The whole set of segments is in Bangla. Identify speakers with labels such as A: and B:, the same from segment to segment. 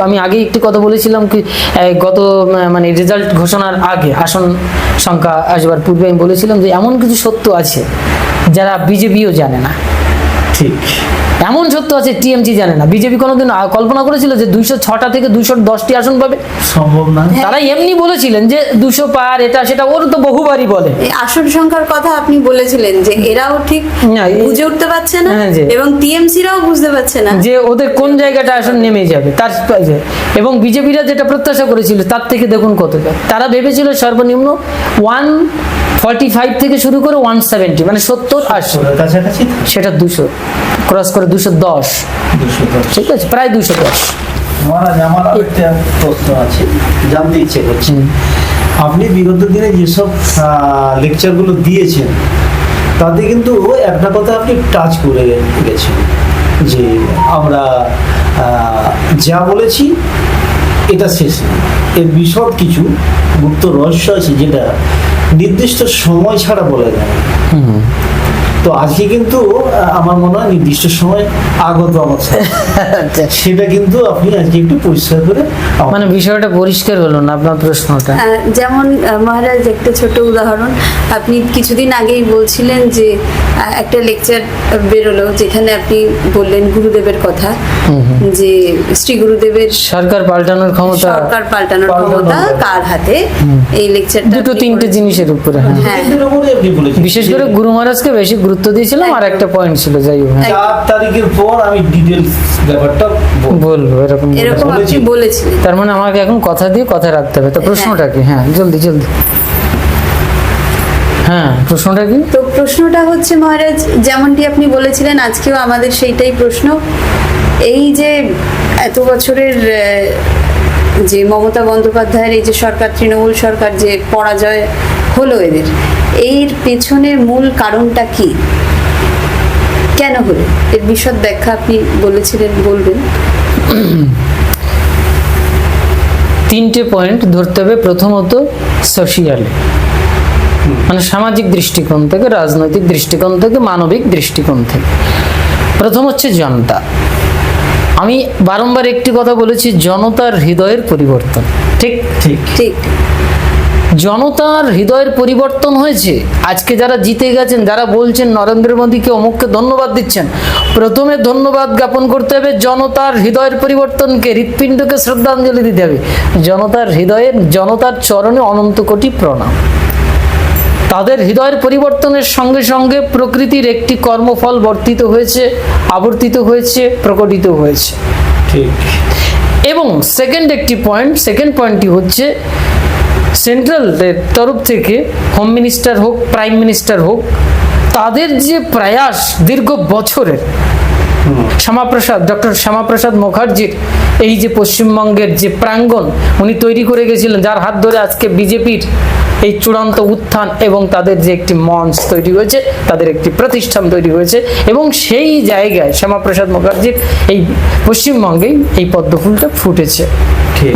A: আমি আগে একটি কথা বলেছিলাম কি গত মানে রেজাল্ট ঘোষণার আগে আসন সংখ্যা আসবার পূর্বে আমি বলেছিলাম যে এমন কিছু সত্য আছে যারা বিজেপিও জানে না।
B: ঠিক,
A: এমন সত্য আছে টিএমসি জানে না। বিজেপি কোনোদিন কল্পনা করেছিল যে 206টা থেকে 210টি আসন পাবে?
B: সম্ভব না।
A: তারা এমনি বলেছিলেন যে 200 পার, এটা সেটা, ওর তো বহুবারই বলে।
C: এই আসন সংখ্যার কথা আপনি বলেছিলেন যে এরাও ঠিক বুঝে উঠতে পারছে না এবং টিএমসিরাও বুঝতে পারছে না
A: যে ওদের কোন জায়গাটা আসন নেমে যাবে তার। এবং বিজেপিরা যেটা প্রত্যাশা করেছিল তার থেকে দেখুন কতটা। তারা ভেবেছিল সর্বনিম্ন 145 থেকে শুরু করে 170, মানে 70-80,
B: কাছাকাছি
A: সেটা 200 ক্রস করে 210, ঠিক আছে, প্রায় 210।
B: মহারাজ, আমার আরেকটা প্রশ্ন আছে, জানতে ইচ্ছে করছে। আপনি বিগত দিনে যেসব লেকচারগুলো দিয়েছেন তাতে কিন্তু একটা কথা আপনি টাচ করে গেছেন যে আমরা যা বলেছি এটা শেষ না, এর বিশদ কিছু গুপ্ত রহস্য আছে যেটা নির্দিষ্ট সময় ছাড়া বলা যায় না। তো আজকে কিন্তু আমার মনে হয় নির্দিষ্ট সময় আগত আমার সাথে। সেটা কিন্তু আপনি আজকে একটু পরিষ্কার করে
A: মানে বিষয়টা পরিষ্কার হলো না আপনার প্রশ্নটা।
C: যেমন মহারাজ, একটা ছোট উদাহরণ, আপনি কিছুদিন আগেই বলছিলেন যে একটা লেকচার বেরোলো যেখানে আপনি বললেন গুরুদেবের কথা, যে শ্রী গুরুদেবের
A: সরকার পাল্টানোর ক্ষমতা
C: কার হাতে। এই লেকচারটা
A: দুটো তিনটে জিনিসের উপরে,
C: হ্যাঁ,
A: বিশেষ করে গুরু মহারাজকে বেশি গুরুত্ব দিয়েছিলাম। আর একটা পয়েন্ট ছিল, যাই হোক
B: 4 তারিখের পর আমি ডিটেইলস ব্যাপারটা
A: বলবো, এরকম
C: আপনি বলেছিলেন।
A: তার মানে আমাকে এখন কথা দিয়ে কথা রাখতে হবে। তো প্রশ্নটা কি? হ্যাঁ, জলদি। হ্যাঁ, প্রশ্নটা কি?
C: তো প্রশ্নটা হচ্ছে মহারাজ, যেমনটি আপনি বলেছিলেন, আজকেও আমাদের সেইটাই প্রশ্ন। এই যে এত বছরের যে মমতা বন্দ্যোপাধ্যায়ের এই যে সরকার, তৃণমূল সরকার, যে পরাজয় হলো এদের, এর পেছনে মূল কারণটা কি, কেন হলো, এর বিশদ ব্যাখ্যা আপনি বলেছিলেন, বলবেন?
A: 3টে পয়েন্ট ধরতে হবে। প্রথমত সোশিয়ালি, মানে সামাজিক দৃষ্টিকোণ থেকে, রাজনৈতিক দৃষ্টিকোণ থেকে, মানবিক দৃষ্টিকোণ থেকে। প্রথম হচ্ছে জনতা। আমি বারংবার একটি কথা বলেছি, জনতার হৃদয়ের পরিবর্তন। ঠিক
B: ঠিক
C: ঠিক
A: জনতার হৃদয়ের পরিবর্তন হয়েছে। আজকে যারা জিতে গেছেন, যারা বলছেন নরেন্দ্র মোদীকে, অমুককে ধন্যবাদ দিচ্ছেন, প্রথমে ধন্যবাদ জ্ঞাপন করতে হবে জনতার হৃদয়ের পরিবর্তনকে, হৃৎপিণ্ডকে শ্রদ্ধাঞ্জলি দিতে হবে। জনতার হৃদয়ের, জনতার চরণে অনন্ত কোটি প্রণাম। তাদের হৃদয়ের পরিবর্তনের সঙ্গে সঙ্গে প্রকৃতির একটি কর্মফল বর্তিত হয়েছে, আবর্তিত হয়েছে, প্রকটিত হয়েছে।
B: ঠিক।
A: এবং সেকেন্ড পয়েন্টটি হচ্ছে সেন্ট্রালের তরফ থেকে, হোম মিনিস্টার হোক, প্রাইম মিনিস্টার হোক, তাদের যে প্রয়াস দীর্ঘ বছরের, ডক্টর শ্যামাপ্রসাদ মুখার্জির এই যে পশ্চিমবঙ্গের যে প্রাঙ্গণ উনি তৈরি করে গেছিলেন, যার হাত ধরে আজকে বিজেপির এই চূড়ান্ত উত্থান এবং তাদের যে একটি মঞ্চ তৈরি হয়েছে, তাদের একটি প্রতিষ্ঠান তৈরি হয়েছে, এবং সেই জায়গায় শ্যামাপ্রসাদ মুখার্জির এই পশ্চিমবঙ্গেই এই পদ্মফুলটা ফুটেছে।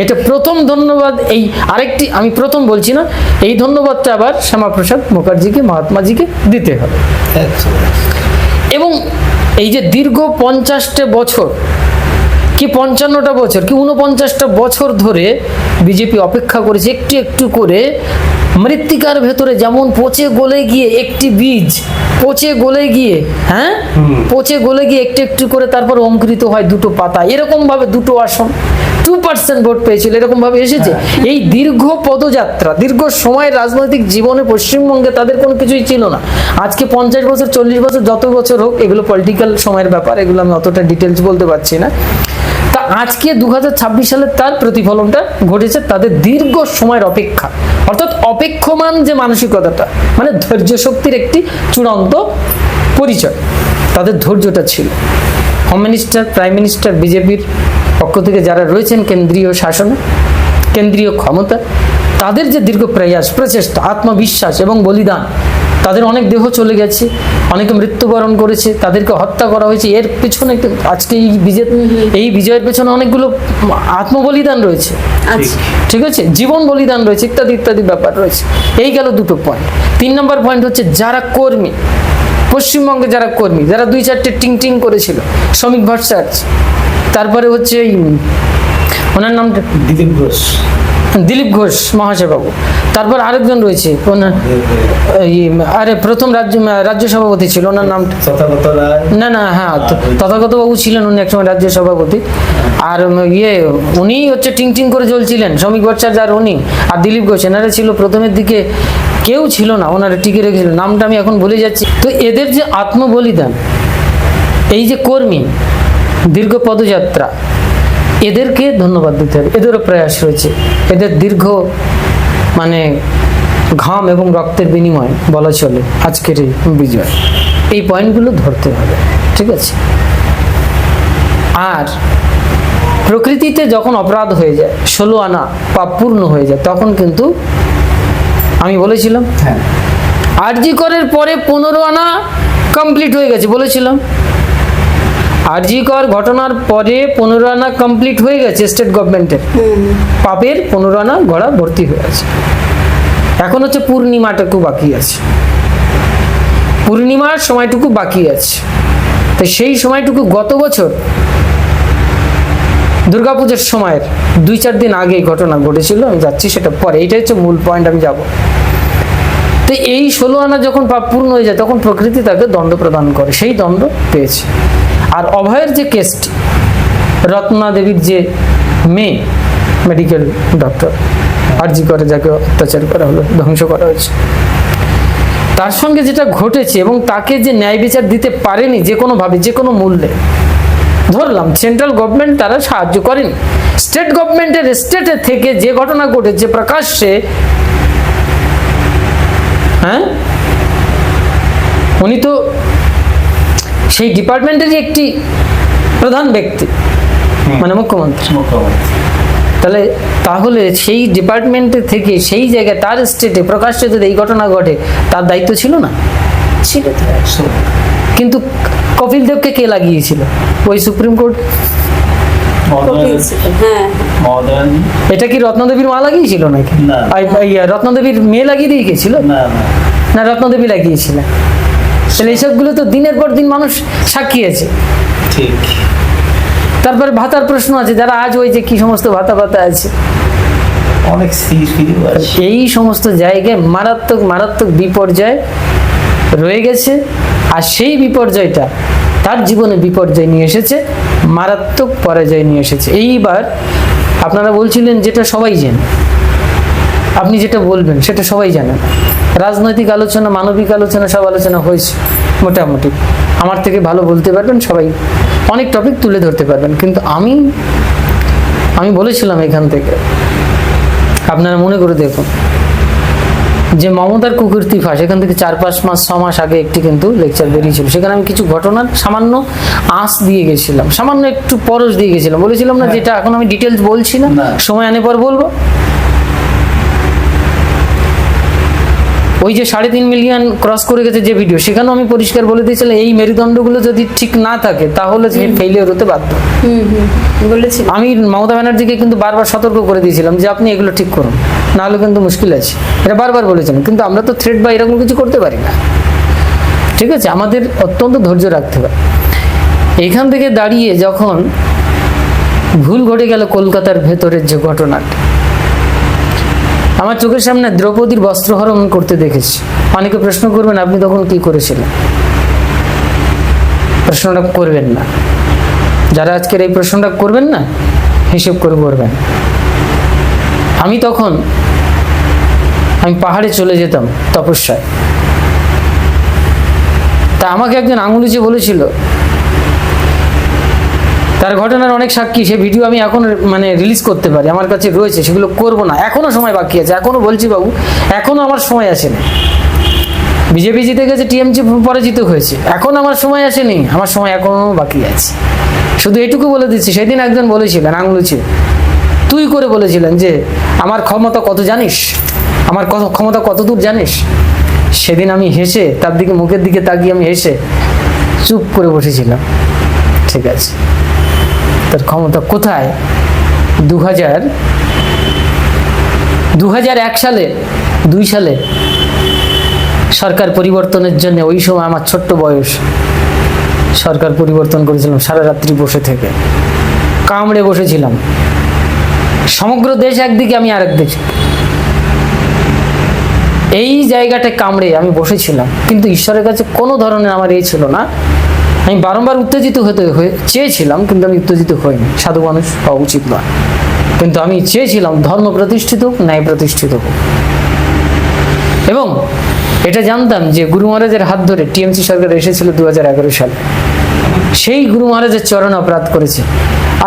A: এটা প্রথম ধন্যবাদ। এই আরেকটি, আমি প্রথম বলছি না, এই ধন্যবাদটা আবার শ্যামাপ্রসাদ মুখার্জিকে, মহাত্মাজিকে দিতে হবে। এবং এই যে দীর্ঘ 50টা বছর কি 55টা বছর কি 49টা বছর ধরে বিজেপি অপেক্ষা করেছে, একটু একটু করে মৃত্তিকার ভেতরে যেমন পচে গলে গিয়ে একটি বীজ পচে গলে গিয়ে একটু একটু করে তারপর অঙ্কুরিত হয় দুটো পাতা, এরকম ভাবে দুটো আসন 2% ভোট পেয়েছিল, এরকম ভাবে এসেছে। এই দীর্ঘ পদযাত্রা, দীর্ঘ সময়ের রাজনৈতিক জীবনে পশ্চিমবঙ্গে তাদের কোনো কিছুই ছিল না। আজকে 50 বছর, 40 বছর, যত বছর হোক, এগুলো পলিটিক্যাল সময়ের ব্যাপার, এগুলো আমি অতটা ডিটেলস বলতে পারছি না। তা আজকে 2026 সালে তার প্রতিফলনটা ঘটেছে, তাদের দীর্ঘ সময়ের অপেক্ষা, অর্থাৎ অপেক্ষমান যে মানসিকতাটা, মানে ধৈর্য শক্তির একটি চূড়ান্ত পরিচয়, তাদের ধৈর্যটা ছিল। হোম মিনিস্টার, প্রাইম মিনিস্টার, বিজেপির পক্ষ থেকে যারা রয়েছেন কেন্দ্রীয় শাসনে, কেন্দ্রীয় ক্ষমতা, তাদের যে দীর্ঘ প্রয়াস, প্রচেষ্টা, আত্মবিশ্বাস এবং বলিদান, তাদের অনেক দেহ চলে গেছে, অনেকে মৃত্যুবরণ করেছে, তাদেরকে হত্যা করা হয়েছে। এর পেছনে আজকে এই বিজয়ের পেছনে অনেকগুলো আত্মবলিদান রয়েছে, ঠিক আছে, জীবন বলিদান রয়েছে, ইত্যাদি ইত্যাদি ব্যাপার রয়েছে। এই গেল দুটো পয়েন্ট। 3 নম্বর পয়েন্ট হচ্ছে যারা কর্মী, পশ্চিমবঙ্গে যারা কর্মী, যারা 2-4টে টিং করেছিল, শ্রমিক ভট্টাচার্য, তারপরে হচ্ছে ওনার নামটা
B: দিলীপ ঘোষ।
A: দিলীপ ঘোষ মহাশয় বাবু। তারপর আরেকজন রয়েছে ওনার আরে প্রথম রাজ্য সভাপতি ছিল, ওনার নামটা
B: তথাগত রায়।
A: না হ্যাঁ তথাগত বাবু ছিলেন উনি একসময় রাজ্য সভাপতি। আর উনি হচ্ছে টিং টিং করে জ্বলছিলেন, শ্রমিক ভট্টাচার্য আর উনি আর দিলীপ ঘোষ, এনারা ছিল প্রথমের দিকে, কেউ ছিল না, ওনারা টিকে রেখেছিল, নামটা আমি এখন ভুলে যাচ্ছি। তো এদের যে আত্মবলিদান, এই যে কর্মী, দীর্ঘ পদযাত্রা, এদেরকে ধন্যবাদ দিতে হবে। এদেরও প্রয়াস রয়েছে, এদের দীর্ঘ মানে ঘাম এবং রক্তের বিনিময় বলা চলে আজকের এই বিজয়। এই পয়েন্টগুলো ধরতে হবে, ঠিক আছে? আর প্রকৃতিতে যখন অপরাধ হয়ে যায়, 16 আনা পাপ পূর্ণ হয়ে যায়, তখন কিন্তু আমি বলেছিলাম
B: হ্যাঁ,
A: আরজি করের পরে 15 আনা কমপ্লিট হয়ে গেছে বলেছিলাম। আরজি কর ঘটনার পরে 15 আনা কমপ্লিট হয়ে গেছে স্টেট গভর্নমেন্টের, পাপের 15 আনা গড়া ভর্তি হয়ে আছে। এখন হচ্ছে পূর্ণিমাটুকু বাকি আছে, পূর্ণিমার সময়টুকু বাকি আছে। তো সেই সময়টুকু গত বছর দুর্গাপূজার সময়ের 2-4 দিন আগে এই ঘটনা ঘটেছিল, আমি যাচ্ছি সেটা পরে, এইটাই হচ্ছে মূল পয়েন্ট, আমি যাব। তো এই 16 আনা যখন পাপ পূর্ণ হয়ে যায় তখন প্রকৃতি তাকে দণ্ড প্রদান করে, সেই দণ্ড পেয়েছে। আর অভয়ের যে কেসটি, রত্না দেবীর যে মেয়ে মেডিকেল ডক্টর, আরজি করে যাকে অত্যাচার করা হলো, ধ্বংস করা হয়েছে, তার সঙ্গে যেটা ঘটেছে এবং তাকে যে ন্যায় বিচার দিতে পারেনি যে কোনোভাবে, যে কোনো মূল্যে, ধরলাম সেন্ট্রাল গভর্নমেন্ট তারা সাহায্য করেনি, স্টেট গভর্নমেন্টের স্টেটে থেকে যে ঘটনা ঘটেছে প্রকাশ্যে, হ্যাঁ, উনি তো সেই ডিপার্টমেন্টেরই একটি প্রধান ব্যক্তি, মানে মুখ্যমন্ত্রী। তাহলে সেই ডিপার্টমেন্টে থেকে সেই জায়গায় তার স্টেটে প্রকাশ্যে যদি এই ঘটনা ঘটে, তার দায়িত্ব ছিল না?
C: ছিল তো।
A: কিন্তু কপিল দেবকে কে লাগিয়েছিল? ওই সুপ্রিম কোর্ট।
C: হ্যাঁ,
A: এটা কি রত্নদেবীর মা লাগিয়েছিল নাকি?
B: না।
A: রত্নদেবীর মেয়ে লাগিয়ে দিয়ে গেছিল?
B: না না,
A: না, রত্নদেবী লাগিয়েছিলেন। তাহলে এইসবগুলো তো দিনের পর দিন মানুষ সাক্ষী আছে।
B: ঠিক।
A: তারপরে ভাতার প্রশ্ন আছে, যারা আজ ওই যে কি সমস্ত ভাতা আছে,
B: অনেক সিরিজ আছে।
A: এই সমস্ত জায়গায় মারাত্মক মারাত্মক বিপর্যয় রয়ে গেছে। আর সেই বিপর্যয়টা তার জীবনে বিপর্যয় নিয়ে এসেছে, মারাত্মক পরাজয় নিয়ে এসেছে। এইবার আপনারা বলছিলেন যেটা সবাই জানে, আপনি যেটা বলবেন সেটা সবাই জানেন। রাজনৈতিক আলোচনা, মানবিক আলোচনা, সব আলোচনা হয়েছে মোটামুটি। আমার থেকে ভালো বলতে পারবেন সবাই, অনেক টপিক তুলে ধরতে পারবেন। কিন্তু আমি বলেছিলাম এখান থেকে, আপনারা মনে করে দেখুন যে মমতার কুকীর্তি ফাঁস, এখান থেকে 4-5 মাস আগে একটি কিন্তু লেকচার বেরিয়েছিল। সেখানে আমি কিছু ঘটনার সামান্য আঁচ দিয়ে গেছিলাম, সামান্য একটু পরশ দিয়ে গেছিলাম। বলেছিলাম না যেটা এখন আমি ডিটেলস বলছি না, সময় আনে পর বলবো। ওই যে 3.5 মিলিয়ন ক্রস করে গেছে যে ভিডিও, সেখানেও আমি পরিষ্কার বলে দিয়েছিলাম এই মেরুদণ্ডগুলো যদি ঠিক না থাকে তাহলে ফেইলিওর হতে বাধ্য।
C: বলেছি
A: আমি মমতা ব্যানার্জিকে কিন্তু বারবার সতর্ক করে দিয়েছিলাম যে আপনি এগুলো ঠিক করুন, নাহলে কিন্তু মুশকিল আছে। এটা বারবার বলেছিলাম, কিন্তু আমরা তো থ্রেট বা এরকম কিছু করতে পারি না, ঠিক আছে? আমাদের অত্যন্ত ধৈর্য রাখতে হবে। এইখান থেকে দাঁড়িয়ে যখন ভুল ঘটে গেল কলকাতার ভেতরের যে ঘটনাটা, আমার চোখের সামনে দ্রৌপদীর বস্ত্রহরণ করতে দেখেছি। অনেকে প্রশ্ন করবেন আপনি তখন কি করেছিলেন? প্রশ্নটা করবেন না, যারা আজকের এই প্রশ্নটা করবেন না হিসেব করে করবেন। আমি পাহাড়ে চলে যেতাম তপস্যায়, তা আমাকে একজন আঙুলিচে বলেছিল, তার ঘটনার অনেক সাক্ষী, সে ভিডিও আমি এখন মানে রিলিজ করতে পারি, আমার কাছে রয়েছে, সেগুলো করব না, এখনো সময় বাকি আছে। এখনো বলছি বাবু, এখনো আমার সময় আসেনি। বিজেপি জিতে গেছে, টিএমসি পরাজিত হয়েছে, এখন আমার সময় আসেনি, আমার সময় এখনো বাকি আছে। শুধু এটুকু বলে দিচ্ছি, সেদিন একজন বলেছিলেন আঙুলুচি, তুই করে বলেছিলেন যে আমার ক্ষমতা কত জানিস, আমার ক্ষমতা কত দূর জানিস। সেদিন আমি হেসে, তার দিকে মুখের দিকে তাকিয়ে আমি হেসে চুপ করে বসেছিলাম। ঠিক আছে, তার ক্ষমতা কোথায়? 2001 সালে 2 সালে সরকার পরিবর্তনের জন্য, ওই সময় আমার ছোট্ট বয়স, সরকার পরিবর্তন করেছিলাম সারা রাত্রি বসে থেকে, কামড়ে বসেছিলাম। সমগ্র দেশ একদিকে, আমি আরেক দিকে। এই জায়গাটা কামড়ে আমি বসেছিলাম, কিন্তু ঈশ্বরের কাছে কোনো ধরনের আমার এই ছিল না। আমি বারংবার উত্তেজিত চেয়েছিলাম, কিন্তু আমি উত্তেজিত হইনি। সাধু মানুষ হওয়া উচিত নয়, কিন্তু আমি চেয়েছিলাম ধর্ম প্রতিষ্ঠিত হোক, ন্যায় প্রতিষ্ঠিত হোক। এবং এটা জানতাম যে গুরু মহারাজের হাত ধরে টিএমসি সরকার এসেছিল 2011 সালে। সেই গুরু মহারাজের চরণ অপরাধ করেছে।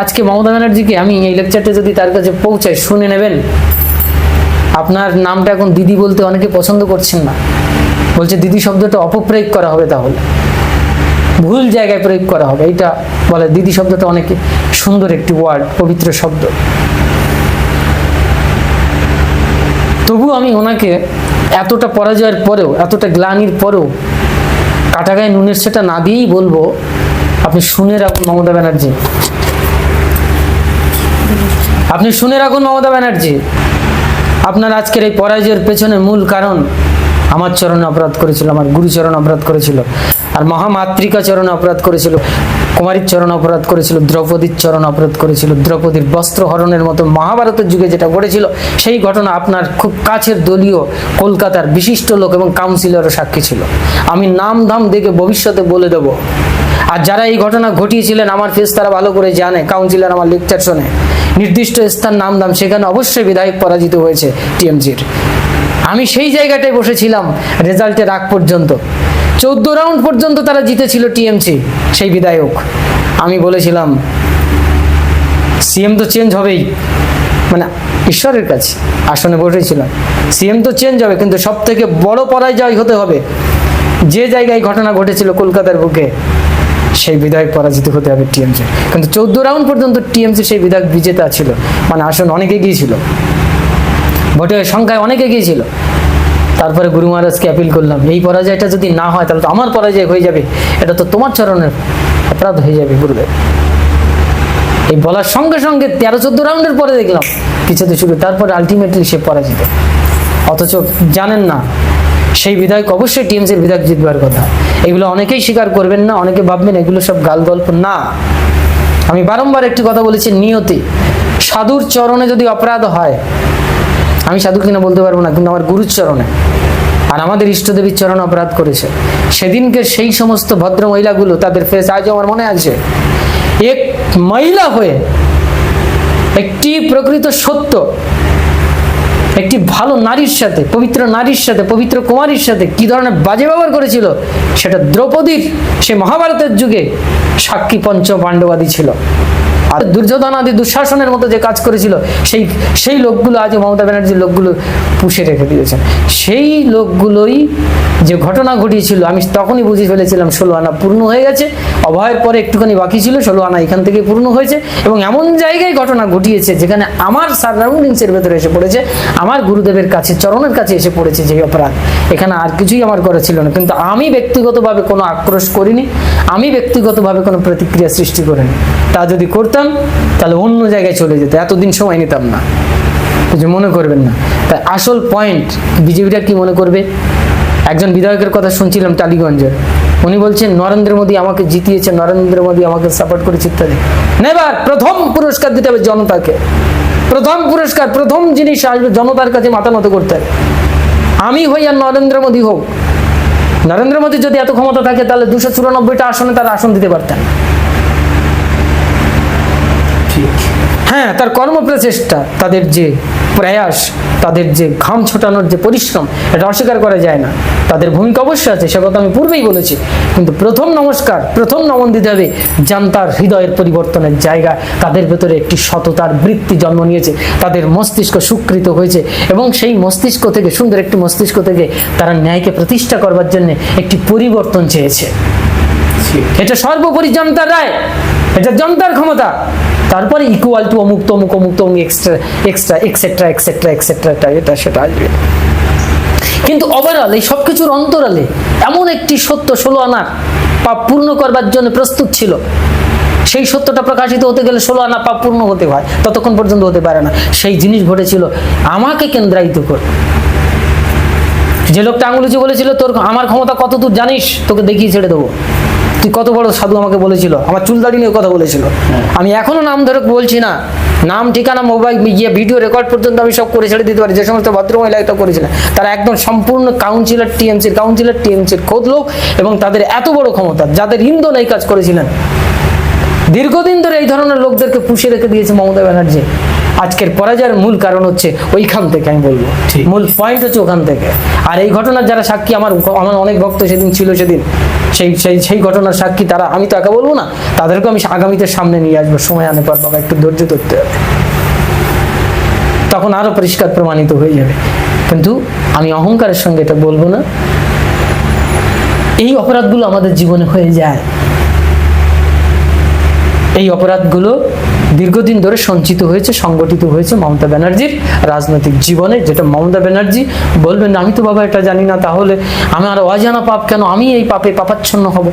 A: আজকে মমতা ব্যানার্জিকে আমি এই লেকচারটা যদি তার কাছে পৌঁছায়, শুনে নেবেন। আপনার নামটা এখন দিদি বলতে অনেকে পছন্দ করছেন না, বলছে দিদি শব্দটা অপপ্রয়োগ করা হবে, তাহলে ভুল জায়গায় প্রয়োগ করা হবে। এইটা বলে দিদি শব্দটা অনেকে সুন্দর একটি ওয়ার্ড, পবিত্র শব্দ। তবু আমি ওনাকে এতটা পরাজয়ের পরেও, এতটা গ্লানির পরেও কাটাগায়ে নুনের সেটা না দিয়েই বলবো, আপনি শুনে রাখুন মমতা ব্যানার্জি, আপনি শুনে রাখুন মমতা ব্যানার্জি, আপনার আজকের এই পরাজয়ের পেছনে মূল কারণ আমার চরণে অপরাধ করেছিল, আমার গুরুচরণ অপরাধ করেছিল, আর মহামাতৃকা চরণ অপরাধ করেছিল, কুমারীর চরণ অপরাধ করেছিল, দ্রৌপদীর চরণ অপরাধ করেছিল, দ্রৌপদীর বস্ত্র হরণের মতো মহাভারতের যুগে যেটা ঘটেছিল, সেই ঘটনা আপনার খুব কাছের দলীয় কলকাতার বিশিষ্ট লোক এবং কাউন্সিলরও সাক্ষী ছিল। আমি নাম ধাম দেখে ভবিষ্যতে বলে দেব। আর যারা এই ঘটনা ঘটিয়েছিলেন আমার ফেস তারা ভালো করে জানে, কাউন্সিলর আমার লেকচার শোনে, নির্দিষ্ট স্থান নাম দাম, সেখানে অবশ্যই বিধায়ক পরাজিত হয়েছে টিএমসির। আমি সেই জায়গাটায় বসেছিলাম রেজাল্টের আগ পর্যন্ত, 14 রাউন্ড পর্যন্ত তারা জিতেছিল টিএমসি, সেই বিধায়ক। আমি বলেছিলাম সিএম তো চেঞ্জ হবেই, মানে ঈশ্বরের কাছে আসনে বসেছিলাম, সিএম তো চেঞ্জ হবে, কিন্তু সব থেকে বড় পরাজয় হতে হবে যে জায়গায় ঘটনা ঘটেছিল কলকাতার বুকে, সেই বিধায়ক পরাজিত হতে হবে টিএমসি। কিন্তু 14 রাউন্ড পর্যন্ত টিএমসি সেই বিধায়ক বিজেতা ছিল, মানে আসন অনেক এগিয়েছিল, ভোটের সংখ্যায় অনেক এগিয়েছিল। তারপরে গুরু মহারাজকে অ্যাপিল করলাম, এই পরাজয়টা যদি না হয় তাহলে তো আমার পরাজয় হয়ে যাবে, এটা তো তোমার চরণের অপরাধ হয়ে যাবে গুরুদেব। এই বলার সঙ্গে সঙ্গে 13-14 রাউন্ডের পরে দেখলাম কিছুতে শুরু, তারপরে আলটিমেটলি সে পরাজিত। অথচ জানেন না সেই বিধায়ক অবশ্যই টিএমসির বিধায়ক জিতবার কথা। এগুলো অনেকেই স্বীকার করবেন না, অনেকে ভাববেন এগুলো সব গাল গল্প। না, আমি বারংবার একটি কথা বলেছি, নিয়তি। সাধুর চরণে যদি অপরাধ হয়, আমি সাধু কিনা বলতে পারবো না, কিন্তু আমার গুরুর চরণে আর আমাদের ইষ্টদেবীর চরণ অপরাধ করেছে। সেদিনকে সেই সমস্ত ভদ্র মহিলাগুলো, তাদের ফেস আজও আমার মনে আছে, এক মহিলা হয়ে একটি প্রকৃত সত্য, একটি ভালো নারীর সাথে, পবিত্র নারীর সাথে, পবিত্র কুমারীর সাথে কি ধরনের বাজে ব্যবহার করেছিল, সেটা দ্রৌপদীর সে মহাভারতের যুগে সাক্ষী পঞ্চ পাণ্ডবাদী ছিল। আর দুর্যোধন আদি দুঃশাসনের মতো যে কাজ করেছিল, সেই লোকগুলো আজ মমতা ব্যানার্জির লোকগুলো পুষে রেখে দিয়েছেন। সেই লোকগুলোই যে ঘটনা ঘটিয়েছিল, আমি তখনই বুঝে ফেলেছিলাম 16 আনা পূর্ণ হয়ে গেছে। অভয়ের পরে একটুখানি বাকি ছিল, 16 আনা এখান থেকে পূর্ণ হয়েছে। এবং এমন জায়গায় ঘটনা ঘটিয়েছে যেখানে আমার সারাউন্ডিংসের ভেতরে এসে পড়েছে, আমার গুরুদেবের কাছে, চরণের কাছে এসে পড়েছে যে অপরাধ। এখানে আর কিছুই আমার করা ছিল না, কিন্তু আমি ব্যক্তিগতভাবে কোনো আক্রোশ করিনি, আমি ব্যক্তিগতভাবে কোনো প্রতিক্রিয়া সৃষ্টি করিনি। তা যদি করতাম তাহলে অন্য জায়গায় চলে যেত, এতদিন সময় নিতাম না, কিছু মনে করবেন না। তাই আসল পয়েন্ট, বিজেপিটা কি মনে করবে? একজন বিধায়কের কথা শুনছিলাম টালিগঞ্জের, উনি বলছেন নরেন্দ্র মোদী আমাকে জিতিয়েছে, নরেন্দ্র মোদী আমাকে সাপোর্ট করেছে ইত্যাদি। নেবার প্রথম পুরস্কার দিতে হবে জনতাকে, প্রথম পুরস্কার, প্রথম জিনিস আসবে জনতার কাছে মাথা নত করতে হবে। আমি হই আর নরেন্দ্র মোদী হোক, নরেন্দ্র মোদী যদি এত ক্ষমতা থাকে তাহলে 294টা আসনে তারা আসন দিতে পারতেন। হ্যাঁ, তার কর্মপ্রচেষ্টা, তাদের যে প্রয়াস, তাদের যে ঘাম ছোটানোর যে পরিশ্রম, এটা অস্বীকার করা যায় না। তাদের ভূমিকা অবশ্যই আছে, সে কথা আমি পূর্বেই বলেছি। কিন্তু প্রথম নমস্কার, প্রথম নমন দিতে হবে জনতার হৃদয়ের পরিবর্তনের জায়গা। তাদের ভেতরে একটি সততার বৃত্তি জন্ম নিয়েছে, তাদের মস্তিষ্ক সুকৃত হয়েছে, এবং সেই মস্তিষ্ক থেকে, সুন্দর একটি মস্তিষ্ক থেকে তারা ন্যায়কে প্রতিষ্ঠা করবার জন্য একটি পরিবর্তন চেয়েছে। এটা সর্বোপরি জনতার রায়, এটা জনতার ক্ষমতা। তারপরে ইকুয়াল টু অমুক তমুক, অমুক তমুক, extra extra etcetera etcetera etcetera, এটা সেটা আসবে। কিন্তু ওভারঅল এই সবকিছুর অন্তরালে এমন একটি সত্য 16 আনার পাপ পূর্ণ করবার জন্য প্রস্তুত ছিল। সেই সত্যটা প্রকাশিত হতে গেলে 16 আনা পাপ পূর্ণ হতে হয়, ততক্ষণ পর্যন্ত হতে পারে না। সেই জিনিস ঘটেছিল আমাকে কেন্দ্রায়িত করে। যে লোকটা আঙুলুচি বলেছিল, তোর আমার ক্ষমতা কত দূর জানিস, তোকে দেখিয়ে ছেড়ে দেবো, তুই কত বড় সাধু, আমাকে বলেছিল, আমার চুল দাড়ি নিয়ে কথা বলেছিল। আমি এখনো নাম ধরে বলছি না, নাম ঠিকানা মোবাইল গিয়ে ভিডিও রেকর্ড পর্যন্ত আমি সব করে ছেড়ে দিতে পারি। যে সমস্ত ভদ্রমহিলা এটা করেছিলেন তারা একদম সম্পূর্ণ কাউন্সিলর টিএমসির খোদ লোক, এবং তাদের এত বড় ক্ষমতা, যাদের ইন্ধন এই কাজ করেছিলেন। দীর্ঘদিন ধরে এই ধরনের লোকদেরকে পুষে রেখে দিয়েছে মমতা ব্যানার্জি। আজকের পরাজয়ের মূল কারণ হচ্ছে ওইখান থেকে, আমি বলবো
B: ঠিক।
A: মূল পয়েন্ট হচ্ছে ওখান থেকে। আর এই ঘটনার যারা সাক্ষী, আমার অনেক ভক্ত সেদিন ছিল, সেদিন সেই ঘটনার সাক্ষী তারা, আমি তো একা বলবো না, তাদেরকে আমি আগামীতে সামনে নিয়ে আসবো। সময় আনে পর বাবা, একটু ধৈর্য ধরতে হবে, তখন আরো পরিষ্কার প্রমাণিত হয়ে যাবে। কিন্তু আমি অহংকারের সঙ্গে এটা বলবো না। এই অপরাধগুলো আমাদের জীবনে হয়ে যায়। এই অপরাধগুলো দীর্ঘদিন ধরে সঞ্চিত হয়েছে, সংগঠিত হয়েছে মমতা ব্যানার্জির রাজনৈতিক জীবনে, যেটা মমতা ব্যানার্জি বলবেন আমি তো বাবা এটা জানি না, তাহলে আমার অজানা পাপ কেন, আমি এই পাপে পাপাচ্ছন্ন হব।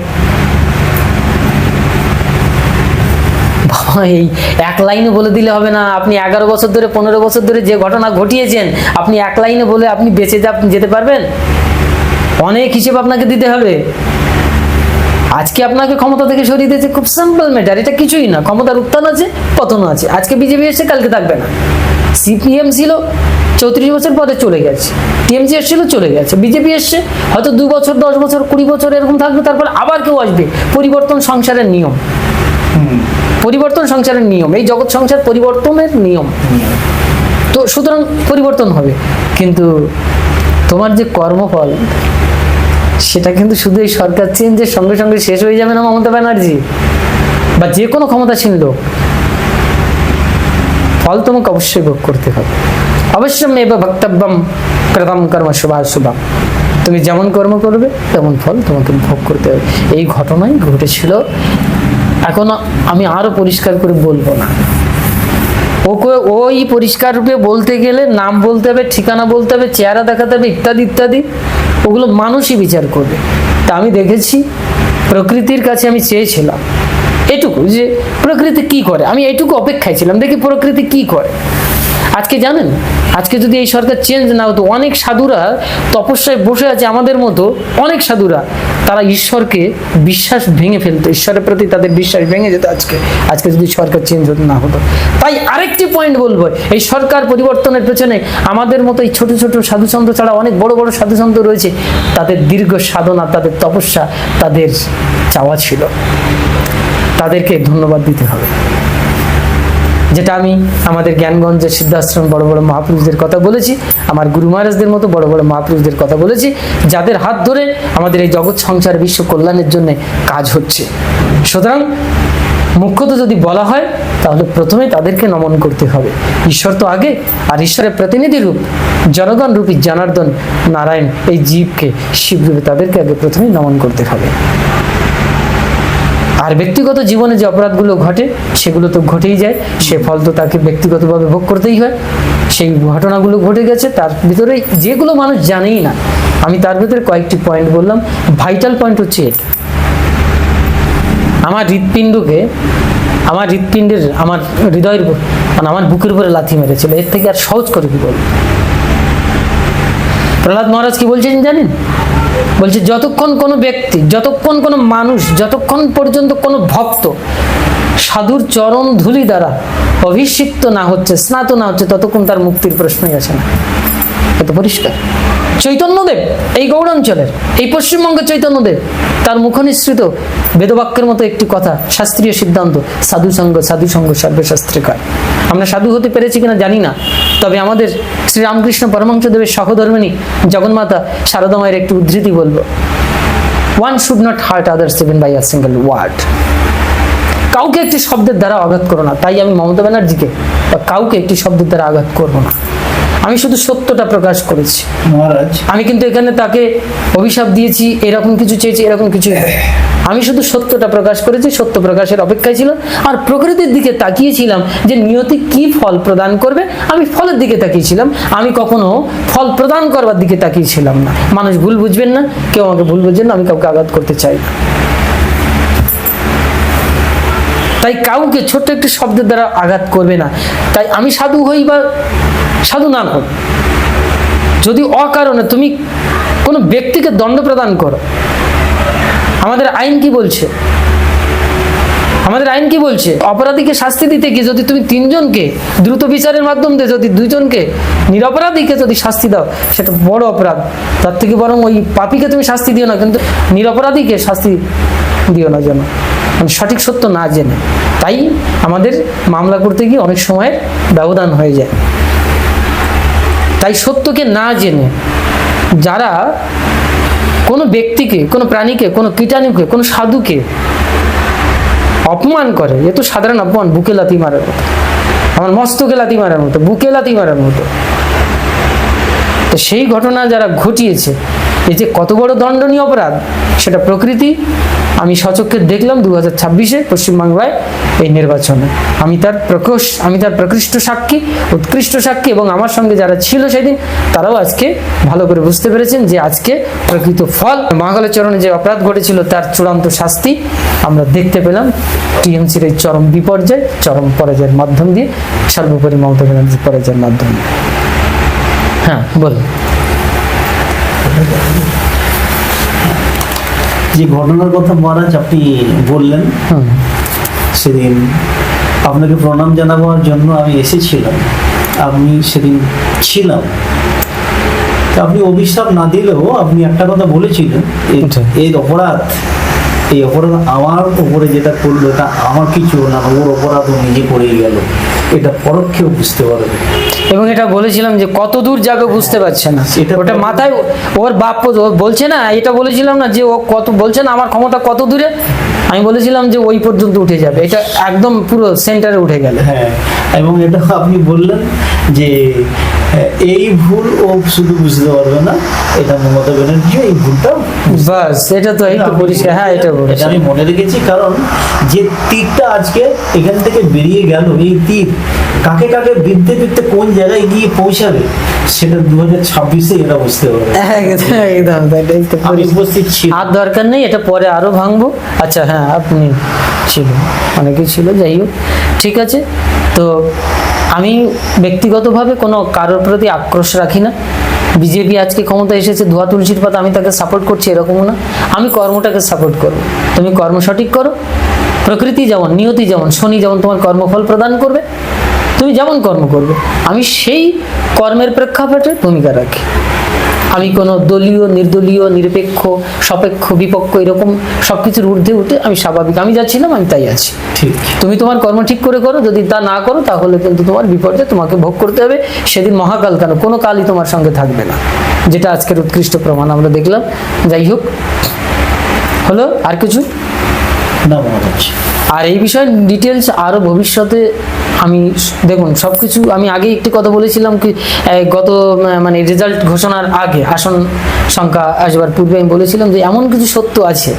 A: বাবা, এই এক লাইনে বলে দিলে হবে না। আপনি 11 বছর ধরে 15 বছর ধরে যে ঘটনা ঘটিয়েছেন, আপনি এক লাইনে বলে আপনি বেঁচে যেতে পারবেন? অনেক হিসেব আপনাকে দিতে হবে। আজকে আপনাকে ক্ষমতা থেকে সরিয়ে দিয়েছে, খুব সিম্পল ম্যাটার, এটা কিছুই না। ক্ষমতার উত্থান আছে, পতন আছে। আজকে বিজেপি এসছে, কালকে থাকবে না। সিপিএম ছিল 34 বছর পরে চলে গেছে, টিএমসি এসেছিল চলে গেছে, বিজেপি এসছে হয়তো 2 বছর 10 বছর 20 বছর এরকম থাকবে, তারপর আবার কেউ আসবে। পরিবর্তন সংসারের নিয়ম, পরিবর্তন সংসারের নিয়ম, এই জগৎ সংসার পরিবর্তনের নিয়ম। তো সুতরাং পরিবর্তন হবে, কিন্তু তোমার যে কর্মফল সেটা কিন্তু শুধু এই সরকার চেঞ্জের সঙ্গে সঙ্গে শেষ হয়ে যাবে না মমতা ব্যানার্জি বা যে কোনো ক্ষমতাসীন লোক। ফল তোমাকে অবশ্যই ভোগ করতে হবে। অবশ্যমেব ভক্তব্যম কৃতম কর্ম শুভাশুভম। তুমি যেমন কর্ম করবে তেমন ফল তোমাকে ভোগ করতে হবে। এই ঘটনাই ঘটেছিল। এখন আমি আরো পরিষ্কার করে বলবো না। ওই পরিষ্কার রূপে বলতে গেলে নাম বলতে হবে, ঠিকানা বলতে হবে, চেহারা দেখাতে হবে, ইত্যাদি ইত্যাদি। ওগুলো মানুষই বিচার করবে। তা আমি দেখেছি, প্রকৃতির কাছে আমি চেয়েছিলাম এটুকু, যে প্রকৃতি কি করে, আমি এইটুকু অপেক্ষায় ছিলাম, দেখি প্রকৃতি কি করে। আজকে জানেন, আজকে যদি এই সরকার চেঞ্জ না হতো, অনেক সাধুরা তপস্যায় বসে আছে আমাদের মতো, অনেক সাধুরা, তারা ঈশ্বরকে বিশ্বাস ভেঙে ফেলতো, ঈশ্বরের প্রতি তাদের বিশ্বাস ভেঙে যেত আজকে যদি সরকার চেঞ্জ না হতো। তাই আরেকটি পয়েন্ট বলবো, এই সরকার পরিবর্তনের পেছনে আমাদের মতো এই ছোট ছোট সাধুসন্ত ছাড়া অনেক বড় বড় সাধুসন্ত রয়েছে। তাদের দীর্ঘ সাধনা, তাদের তপস্যা, তাদের চাওয়া ছিল, তাদেরকে ধন্যবাদ দিতে হবে। যেটা আমি আমাদের জ্ঞানগঞ্জের সিদ্ধাশ্রম বড় বড় মহাপুরুষদের কথা বলেছি, আমার গুরু মহারাজদের মতো বড় বড় মহাপুরুষদের কথা বলেছি, যাদের হাত ধরে আমাদের এই জগৎ সংসার বিশ্ব কল্যাণের জন্য কাজ হচ্ছে। সুতরাং মুখ্যত যদি বলা হয়, তাহলে প্রথমে তাদেরকে নমন করতে হবে। ঈশ্বর তো আগে, আর ঈশ্বরের প্রতিনিধি রূপ জনগণ রূপী জনার্দন নারায়ণ, এই জীবকে শিবরূপে, তাদেরকে আগে প্রথমে নমন করতে হবে। আর ব্যক্তিগত জীবনে যে অপরাধগুলো ঘটে, সেগুলো তো ঘটেই যায়, সে ফল তো তাকে ব্যক্তিগতভাবে ভোগ করতেই হয়। সেই ঘটনাগুলো ঘটে গেছে, তার ভিতরে যেগুলো মানুষ জানেই না, আমি তার ভিতরে কয়েকটি পয়েন্ট বললাম। ভাইটাল পয়েন্ট হচ্ছে এটা, আমার হৃৎপিণ্ডের, আমার হৃদয়ের, মানে আমার বুকের উপরে লাথি মেরেছিল। এর থেকে আর সহজ করে কি বলবো? প্রহ্লাদ মহারাজ কি বলছেন জানেন? বলছে, যতক্ষণ কোনো ব্যক্তি, যতক্ষণ কোনো মানুষ, যতক্ষণ পর্যন্ত কোনো ভক্ত সাধুর চরণ ধুলি দ্বারা অভিষিক্ত না হচ্ছে, স্নাত না হচ্ছে, ততক্ষণ তার মুক্তির প্রশ্নই আসে না। এত পরিষ্কার। চৈতন্যদেব এই গৌড়াঞ্চলের, এই পশ্চিমবঙ্গের চৈতন্যদেব, তার মুখনিসৃত বেদবাক্যের মতো একটি কথা, শাস্ত্রীয় সিদ্ধান্ত, সাধু সঙ্গ সর্বশাস্ত্রিকার। আমরা সাধু হতে পেরেছি কিনা জানি না, তবে আমাদের শ্রীরামকৃষ্ণ পরমহংসদেবের সহধর্মিণী জগন্মাতা শারদা মায়ের একটি উদ্ধৃতি বলবো, one should not hurt others even by a single word. কাউকে একটি শব্দের দ্বারা আঘাত করো না। তাই আমি মমতা ব্যানার্জিকে বা কাউকে একটি শব্দের দ্বারা আঘাত করবো না। আমি শুধু সত্যটা প্রকাশ করেছি
B: মহারাজ।
A: আমি কিন্তু এখানে তাকে অভিশাপ দিয়েছি, এরকম কিছু চেয়েছি, এরকম কিছু। আমি শুধু সত্যটা প্রকাশ করেছি, সত্য প্রকাশের অপেক্ষায় ছিলাম, আর প্রকৃতির দিকে তাকিয়েছিলাম যে নিয়তি কি ফল প্রদান করবে, আমি ফলের দিকে তাকিয়েছিলাম। আমি কখনো ফল প্রদান করবার দিকে তাকিয়েছিলাম না। মানুষ ভুল বুঝবেন না, কেউ আমাকে ভুল বুঝবেন না, আমি কাউকে আঘাত করতে চাই না। তাই কাউকে ছোট্ট একটি শব্দের দ্বারা আঘাত করবে না। তাই আমি সাধু হই বা সাধু না হই, যদি অকারণে তুমি কোনো ব্যক্তিকে দণ্ড প্রদান করো, আমাদের আইন কি বলছে? আমাদের আইন কি বলছে? অপরাধীকে শাস্তি দিতে গিয়ে যদি তুমি 3 জনকে দ্রুত বিচারের মাধ্যম দিয়ে যদি 2 জনকে নিরপরাধীকে যদি শাস্তি দাও, সেটা বড় অপরাধ। তার থেকে বরং ওই পাপীকে তুমি শাস্তি দিও না, কিন্তু নিরপরাধীকে শাস্তি দিও না যেন, মানে সঠিক সত্য না জেনে। তাই আমাদের মামলা করতে গিয়ে অনেক সময়ের ব্যবধান হয়ে যায়। তাই সত্যকে না জেনে যারা কোনো ব্যক্তিকে, কোনো প্রাণীকে, কোনো কীটাণুকে, কোনো সাধুকে অপমান করে, এ তো সাধারণ অপমান, বুকে লাথি মারার মতো, আমার মস্তকে লাথি মারার মতো, বুকে লাথি মারার মতো। তো সেই ঘটনা যারা ঘটিয়েছে, এই যে কত বড় দণ্ডনীয় অপরাধ, সেটা প্রকৃতি আমি সচক্ষে দেখলাম 2026-এ পশ্চিমবাংলায় এই নির্বাচনে। আমি তার প্রকৃষ্ট সাক্ষী, উৎকৃষ্ট সাক্ষী, এবং আমার সঙ্গে যারা ছিল সেদিন তারাও আজকে ভালো করে বুঝতে পেরেছেন যে আজকে প্রকৃত ফল মহাকালের চরণে যে অপরাধ ঘটেছিল তার চূড়ান্ত শাস্তি আমরা দেখতে পেলাম টিএমসির এই চরম বিপর্যয়, চরম পরাজয়ের মাধ্যম দিয়ে, সর্বোপরি মমতা ব্যানার্জির পরাজয়ের মাধ্যমে। হ্যাঁ বলুন।
B: যে ঘটনার কথা মহারাজ আপনি বললেন, সেদিন আপনাকে প্রণাম জানাবার জন্য আমি এসেছিলাম, আমি সেদিন ছিলাম। তা আপনি অভিশাপ না দিলেও আপনি একটা কথা বলেছিলেন, এই অপরাধ আমার উপরে যেটা করলো এটা আমার কিছু না, ওর অপরাধ ও নিজে করেই গেল, এটা পরোক্ষেও বুঝতে পারবে।
A: এবং এটা বলেছিলাম যে কত দূর যাবে বুঝতে পারছে না, ওটা মাথায় ওর বাপ বলছে না, এটা বলেছিলাম না যে ও কত বলছে না আমার ক্ষমতা কত দূরে, আমি বলেছিলাম যে ওই পর্যন্ত উঠে যাবে, এটা একদম পুরো সেন্টারে উঠে গেল।
B: হ্যাঁ, এবং এটা আপনি বললেন যে এই ভুল ও শুধু বুঝতে পারবে না, এটা মমতা ব্যানার্জি এই ভুলটা,
A: বাস এটা তো একটু পরিষ্কার। হ্যাঁ এটা
B: এটা আমি মনে রেখেছি, কারণ যে তীরটা আজকে এখান থেকে বেরিয়ে গেল, এই তীর কাকে কাকে বিদ্যে বিদ্যে কোন জায়গায় গিয়ে পৌঁছাবে সেটা 2026-এ এরা বুঝতে পারবে।
A: একদম
B: আমি উপস্থিত ছিলাম।
A: আর দরকার নেই, এটা পরে আরো ভাঙবো। আচ্ছা হ্যাঁ, আপনি ছিলেন, অনেকেই ছিল, যাই হোক ঠিক আছে। তো আমি ব্যক্তিগতভাবে কোনো কারোর প্রতি আক্রোশ রাখি না। বিজেপি আজকে ক্ষমতা এসেছে, ধোয়া তুলসীর পাতা, আমি তাকে সাপোর্ট করছি এরকমও না, আমি কর্মটাকে সাপোর্ট করবো। তুমি কর্ম সঠিক করো, প্রকৃতি যেমন, নিয়তি যেমন, শনি যেমন তোমার কর্মফল প্রদান করবে, তুমি যেমন কর্ম করবে আমি সেই কর্মের প্রেক্ষাপটে ভূমিকা রাখি। আমি কোনো দলীয়, নির্দলীয়, নিরপেক্ষ, সাপেক্ষ, বিপক্ষ এরকম সব কিছুর ঊর্ধ্বে উঠে আমি স্বাভাবিক, আমি যা ছিলাম আমি তাই আছি।
B: ঠিক,
A: তুমি তোমার কর্ম ঠিক করে করো, যদি তা না করো তাহলে কিন্তু তোমার বিপর্যয় তোমাকে ভোগ করতে হবে। সেদিন মহাকাল কেন, কোনো কালই তোমার সঙ্গে থাকবে না, যেটা আজকের উৎকৃষ্ট প্রমাণ আমরা দেখলাম। যাই হোক, হলো আর কিছু
B: না মনে হচ্ছে।
A: আর এই বিষয়ে ডিটেলস আরও ভবিষ্যতে আমি দেখুন সব কিছু, আমি আগে একটি কথা বলেছিলাম কি গত মানে রেজাল্ট ঘোষণার আগে, আসন সংখ্যা আসবার পূর্বে আমি বলেছিলাম যে এমন কিছু সত্য আছে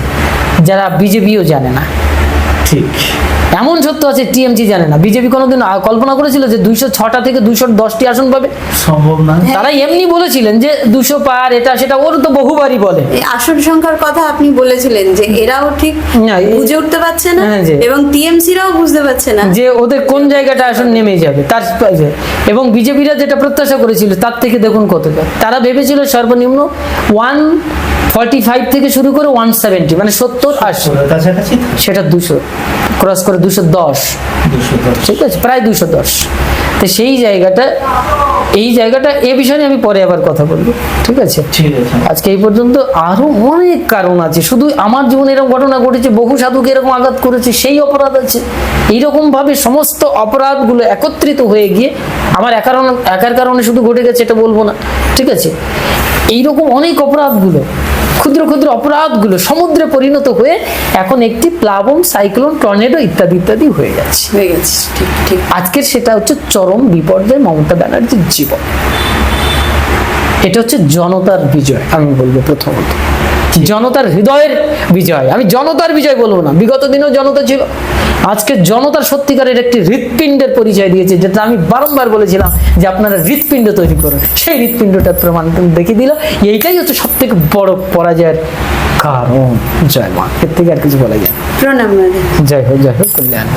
A: যারা বিজেপিও জানে না।
B: ঠিক,
A: এমন সত্য আছে টিএমসি জানে না। বিজেপি কোনোদিন কল্পনা করেছিল যে 206টা থেকে 210টি আসন পাবে?
B: সম্ভব না।
A: তারা এমনি বলেছিলেন যে 200 পার, এটা সেটা, ওর তো বহুবারই বলে।
C: এই আসন সংখ্যার কথা আপনি বলেছিলেন যে এরাও ঠিক
A: না,
C: বুঝে উঠতে পারছে না,
A: হ্যাঁ, যে
C: এবং টিএমসিরাও বুঝতে পারছে না
A: যে ওদের কোন জায়গাটা আসন নেমে যাবে তার, এবং বিজেপিরা যেটা প্রত্যাশা করেছিল তার থেকে দেখুন কতটা। তারা ভেবেছিল সর্বনিম্ন 145 থেকে শুরু করে 170, মানে 70-80,
B: কাছাকাছি
A: সেটা 200 ক্রস করে 210, ঠিক আছে, প্রায় 210। তো সেই জায়গাটা, এই জায়গাটা, এ বিষয়ে আমি পরে আবার কথা বলবো, ঠিক আছে?
B: ঠিক আছে।
A: আজকে এই পর্যন্ত। আরো অনেক কারণ আছে, শুধু আমার জীবনে এরকম ঘটনা ঘটেছে, বহু সাধুকে এরকম আঘাত করেছে, সেই অপরাধ আছে। এইরকম ভাবে সমস্ত অপরাধগুলো একত্রিত হয়ে গিয়ে আমার একার কারণে শুধু ঘটে গেছে এটা বলবো না, ঠিক আছে? এইরকম অনেক অপরাধগুলো, ক্ষুদ্র ক্ষুদ্র অপরাধগুলো সমুদ্রে পরিণত হয়ে এখন একটি প্লাবন, সাইক্লোন, টর্নেডো ইত্যাদি ইত্যাদি হয়ে গেছে।
C: ঠিক ঠিক।
A: আজকের সেটা হচ্ছে চরম বিপর্যয় মমতা ব্যানার্জির জীবন। এটা হচ্ছে জনতার বিজয়, আমি বলবো প্রথমত জনতার হৃদয়ের বিজয়। আমি জনতার বিজয় বলবো না, বিগত দিনেও জনতা ছিল, আজকে জনতার সত্যিকারের একটি হৃৎপিণ্ডের পরিচয় দিয়েছে, যেটা আমি বারংবার বলেছিলাম যে আপনারা হৃৎপিণ্ড তৈরি করুন, সেই হৃৎপিণ্ডটার প্রমাণ দেখিয়ে দিল। এইটাই হচ্ছে সব থেকে বড় পরাজয়ের কারণ। জয় মা, এর থেকে আর কিছু বলা যায় না।
C: প্রণাম।
A: জয় হোক, জয় হোক, কল্যাণ।